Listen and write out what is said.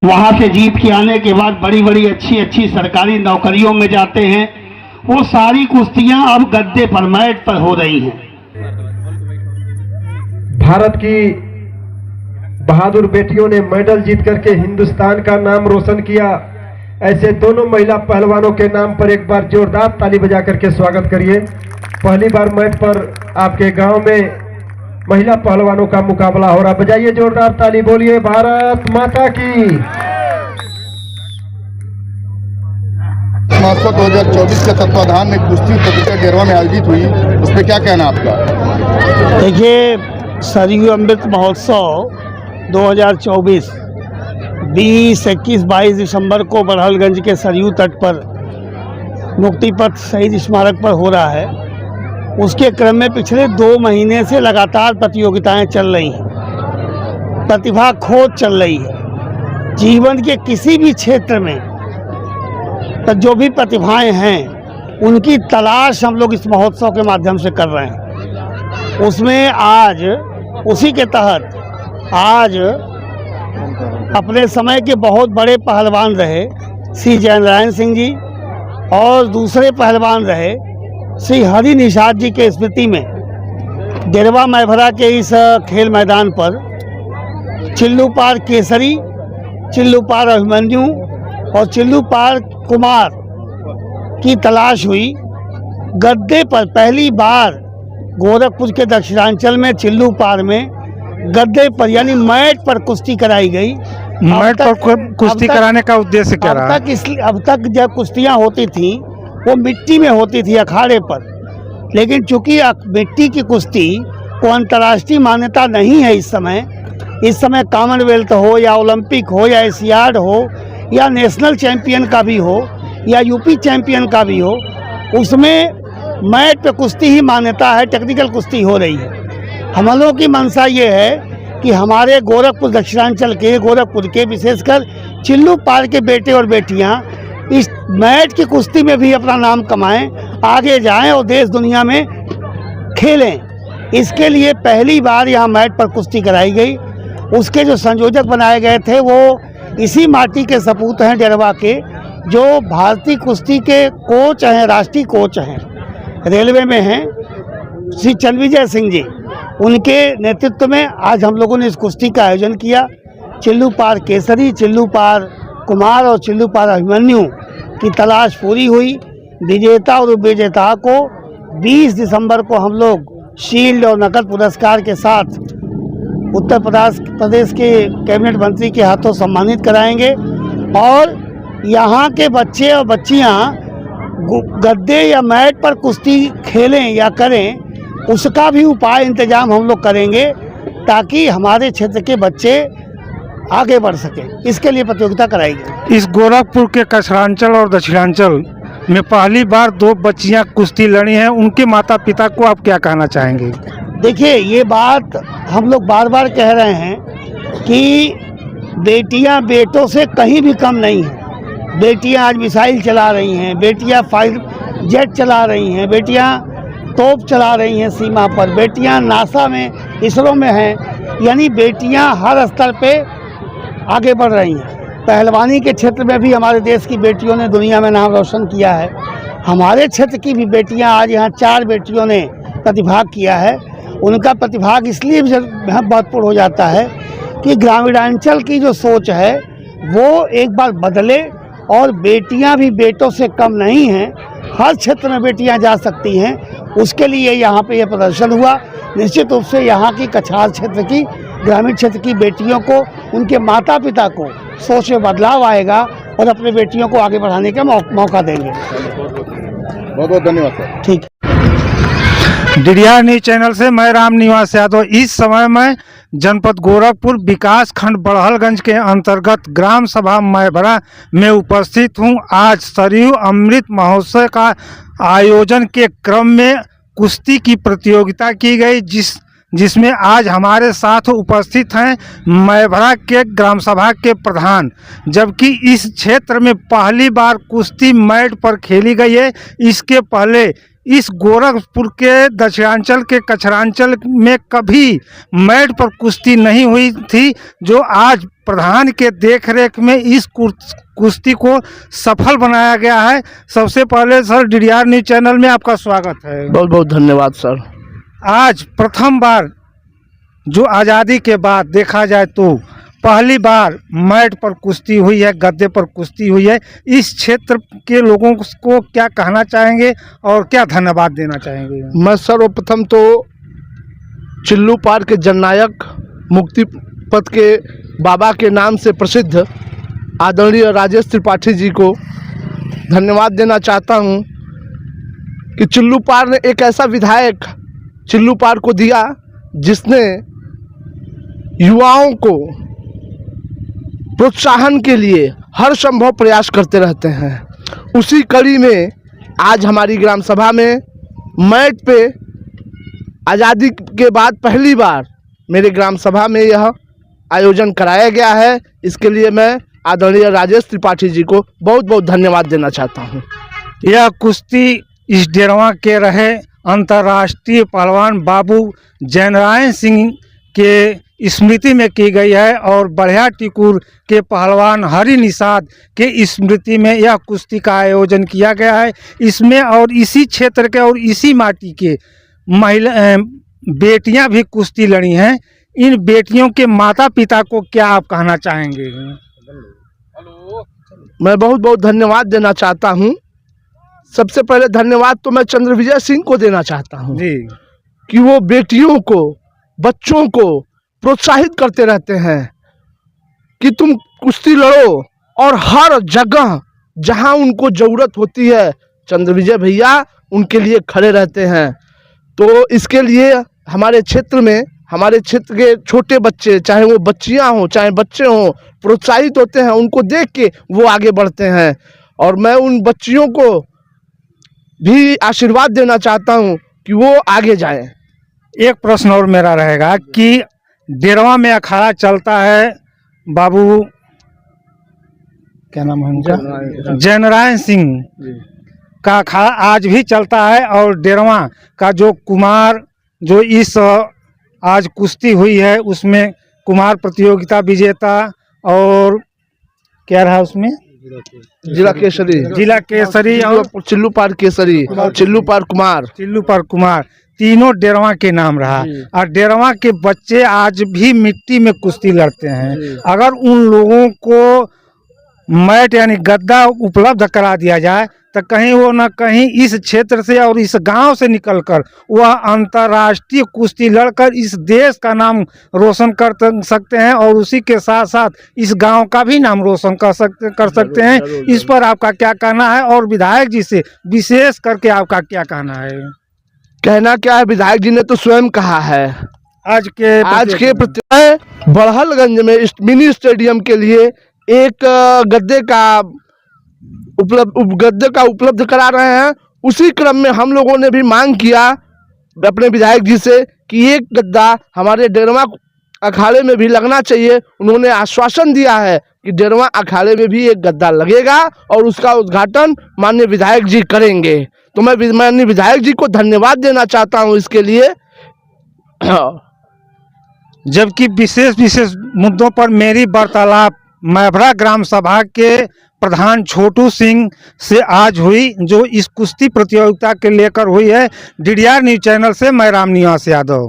वहां से जीत के आने के बाद बड़ी बड़ी अच्छी सरकारी नौकरियों में जाते हैं। वो सारी कुश्तियां अब गद्दे पर, मैट पर हो रही हैं। भारत की बहादुर बेटियों ने मेडल जीत करके हिंदुस्तान का नाम रोशन किया। ऐसे दोनों महिला पहलवानों के नाम पर एक बार जोरदार ताली बजा करके स्वागत करिए। पहली बार मैच पर आपके गांव में महिला पहलवानों का मुकाबला हो रहा। बजाइए जोरदार ताली, बोलिए भारत माता की। महोत्सव 2024 के तत्वाधान में कुश्ती प्रतियोगिता गेरवा में आयोजित हुई, उस पर क्या कहना आपका? देखिए, सरयू अमृत महोत्सव 2024 20, 21, 22 दिसंबर को बड़हलगंज के सरयू तट पर मुक्ति पथ शहीद स्मारक पर हो रहा है। उसके क्रम में पिछले 2 महीने से लगातार प्रतियोगिताएं चल रही हैं, प्रतिभा खोज चल रही है। जीवन के किसी भी क्षेत्र में जो भी प्रतिभाएं हैं उनकी तलाश हम लोग इस महोत्सव के माध्यम से कर रहे हैं। उसमें आज उसी के तहत आज अपने समय के बहुत बड़े पहलवान रहे श्री जयनारायण सिंह जी और दूसरे पहलवान रहे श्री हरि निषाद जी के स्मृति में गेरवा मैभरा के इस खेल मैदान पर चिल्लू पार केसरी, चिल्लू पार अभिमन्यु और चिल्लू पार कुमार की तलाश हुई। गद्दे पर पहली बार गोरखपुर के दक्षिणांचल में चिल्लू पार में गद्दे पर यानी मैट पर कुश्ती कराई गई। मैट पर कुश्ती कराने का उद्देश्य क्या रहा? अब तक जब कुश्तियां होती थी वो मिट्टी में होती थी अखाड़े पर, लेकिन चूंकि मिट्टी की कुश्ती को अंतर्राष्ट्रीय मान्यता नहीं है इस समय कॉमनवेल्थ हो या ओलंपिक हो या एशियाड हो या नेशनल चैंपियन का भी हो या यूपी चैंपियन का भी हो, उसमें मैट पे कुश्ती ही मान्यता है, टेक्निकल कुश्ती हो रही है। हम लोगों की मंशा ये है कि हमारे गोरखपुर दक्षिणांचल के, गोरखपुर के विशेषकर चिल्लू पार के बेटे और बेटियां इस मैट की कुश्ती में भी अपना नाम कमाएं, आगे जाएं और देश दुनिया में खेलें। इसके लिए पहली बार यहाँ मैट पर कुश्ती कराई गई। उसके जो संयोजक बनाए गए थे वो इसी माटी के सपूत हैं डेरवा के, जो भारतीय कुश्ती के कोच हैं, राष्ट्रीय कोच हैं, रेलवे में हैं, श्री चंद्रविजय सिंह जी। उनके नेतृत्व में आज हम लोगों ने इस कुश्ती का आयोजन किया। चिल्लू पार केसरी, चिल्लू पार कुमार और चिल्लू पार अभिमन्यु की तलाश पूरी हुई। विजेता और उपविजेता को 20 दिसंबर को हम लोग शील्ड और नकद पुरस्कार के साथ उत्तर प्रदेश के कैबिनेट मंत्री के हाथों सम्मानित कराएंगे। और यहाँ के बच्चे और बच्चियाँ गद्दे या मैट पर कुश्ती खेलें या करें, उसका भी उपाय इंतजाम हम लोग करेंगे ताकि हमारे क्षेत्र के बच्चे आगे बढ़ सके। इसके लिए प्रतियोगिता कराई गई। इस गोरखपुर के कछरांचल और दक्षिणांचल में पहली बार 2 बच्चियां कुश्ती लड़ी हैं, उनके माता पिता को आप क्या कहना चाहेंगे? देखिए, ये बात हम लोग बार बार कह रहे हैं कि बेटियां बेटों से कहीं भी कम नहीं हैं। बेटियां आज मिसाइल चला रही हैं, बेटियां फाइटर जेट चला रही हैं, बेटियां तोप चला रही हैं सीमा पर, बेटियां नासा में, इसरो में हैं। यानी बेटियां हर स्तर पे आगे बढ़ रही हैं। पहलवानी के क्षेत्र में भी हमारे देश की बेटियों ने दुनिया में नाम रोशन किया है। हमारे क्षेत्र की भी बेटियां, आज यहाँ 4 बेटियों ने प्रतिभाग किया है। उनका प्रतिभाग इसलिए महत्वपूर्ण हो जाता है कि ग्रामीणांचल की जो सोच है वो एक बार बदले और बेटियां भी बेटों से कम नहीं हैं। हर क्षेत्र में बेटियां जा सकती हैं। उसके लिए यहाँ पे ये प्रदर्शन हुआ। निश्चित रूप से यहाँ की कछार क्षेत्र की, ग्रामीण क्षेत्र की बेटियों को, उनके माता पिता को सोच में बदलाव आएगा और अपने बेटियों को आगे बढ़ाने का मौका देंगे। बहुत बहुत धन्यवाद सर। ठीक। डीडीआर न्यूज चैनल से मैं राम निवास यादव। इस समय मैं जनपद गोरखपुर विकास खंड बड़हलगंज के अंतर्गत ग्राम सभा मैभरा में उपस्थित हूं। आज सरयू अमृत महोत्सव का आयोजन के क्रम में कुश्ती की प्रतियोगिता की गई, जिसमें आज हमारे साथ उपस्थित हैं मैभरा के ग्राम सभा के प्रधान। जबकि इस क्षेत्र में पहली बार कुश्ती मैट पर खेली गई है। इसके पहले इस गोरखपुर के दक्षिणांचल के कचरांचल में कभी मैट पर कुश्ती नहीं हुई थी, जो आज प्रधान के देखरेख में इस कुश्ती को सफल बनाया गया है। सबसे पहले सर DDR न्यूज चैनल में आपका स्वागत है। बहुत बहुत धन्यवाद सर। आज प्रथम बार जो आज़ादी के बाद देखा जाए तो पहली बार मैट पर कुश्ती हुई है, गद्दे पर कुश्ती हुई है। इस क्षेत्र के लोगों को क्या कहना चाहेंगे और क्या धन्यवाद देना चाहेंगे? मैं सर्वप्रथम तो चिल्लू पार के जननायक मुक्ति पथ के बाबा के नाम से प्रसिद्ध आदरणीय राजेश त्रिपाठी जी को धन्यवाद देना चाहता हूं कि चिल्लू पार ने एक ऐसा विधायक चिल्लू पार को दिया जिसने युवाओं को प्रोत्साहन के लिए हर संभव प्रयास करते रहते हैं। उसी कड़ी में आज हमारी ग्राम सभा में मैट पे आज़ादी के बाद पहली बार मेरे ग्राम सभा में यह आयोजन कराया गया है। इसके लिए मैं आदरणीय राजेश त्रिपाठी जी को बहुत बहुत धन्यवाद देना चाहता हूं। यह कुश्ती इस डेरवा के रहे अंतर्राष्ट्रीय पहलवान बाबू जयनारायण सिंह के स्मृति में की गई है और बढ़िया टिकुर के पहलवान हरि निषाद के स्मृति में यह कुश्ती का आयोजन किया गया है। इसमें और इसी क्षेत्र के और इसी माटी के महिला बेटियां भी कुश्ती लड़ी हैं। इन बेटियों के माता पिता को क्या आप कहना चाहेंगे? मैं बहुत बहुत धन्यवाद देना चाहता हूं। सबसे पहले धन्यवाद तो मैं चंद्रविजय सिंह को देना चाहता हूं जी, कि वो बेटियों को, बच्चों को प्रोत्साहित करते रहते हैं कि तुम कुश्ती लड़ो, और हर जगह जहां उनको ज़रूरत होती है चंद्रविजय भैया उनके लिए खड़े रहते हैं। तो इसके लिए हमारे क्षेत्र के छोटे बच्चे, चाहे वो बच्चियां हों चाहे बच्चे हों, प्रोत्साहित होते हैं। उनको देख के वो आगे बढ़ते हैं और मैं उन बच्चियों को भी आशीर्वाद देना चाहता हूं कि वो आगे जाएं। एक प्रश्न और मेरा रहेगा कि डेरवा में अखाड़ा चलता है, बाबू क्या नाम है उनका, जयनारायण सिंह का अखाड़ा आज भी चलता है, और डेरवा का जो कुमार जो इस आज कुश्ती हुई है उसमें कुमार प्रतियोगिता विजेता और क्या रहा उसमें जिला केसरी और चिल्लू पार केसरी, चिल्लू पार कुमार तीनों डेरवा के नाम रहा। और डेरवा के बच्चे आज भी मिट्टी में कुश्ती लड़ते हैं। अगर उन लोगों को मैट यानी गद्दा उपलब्ध करा दिया जाए तो कहीं वो न कहीं इस क्षेत्र से और इस गांव से निकलकर वह अंतर्राष्ट्रीय कुश्ती लड़कर इस देश का नाम रोशन कर सकते हैं, और उसी के साथ साथ इस गांव का भी नाम रोशन कर सकते हैं। इस पर आपका क्या कहना है, और विधायक जी से विशेष करके आपका क्या कहना है? कहना क्या है, विधायक जी ने तो स्वयं कहा है आज के बड़हलगंज में मिनी स्टेडियम के लिए एक गद्दे का उपलब्ध करा रहे हैं। उसी क्रम में हम लोगों ने भी मांग किया अपने विधायक जी से कि एक गद्दा हमारे डेरवा अखाड़े में भी लगना चाहिए। उन्होंने आश्वासन दिया है कि डेरवा अखाड़े में भी एक गद्दा लगेगा और उसका उद्घाटन माननीय विधायक जी करेंगे। तो मैं माननीय विधायक जी को धन्यवाद देना चाहता हूं इसके लिए। जबकि विशेष मुद्दों पर मेरी वार्तालाप मैभरा ग्राम सभा के प्रधान छोटू सिंह से आज हुई, जो इस कुश्ती प्रतियोगिता के लेकर हुई है। DDR न्यूज चैनल से मैं राम निवास यादव।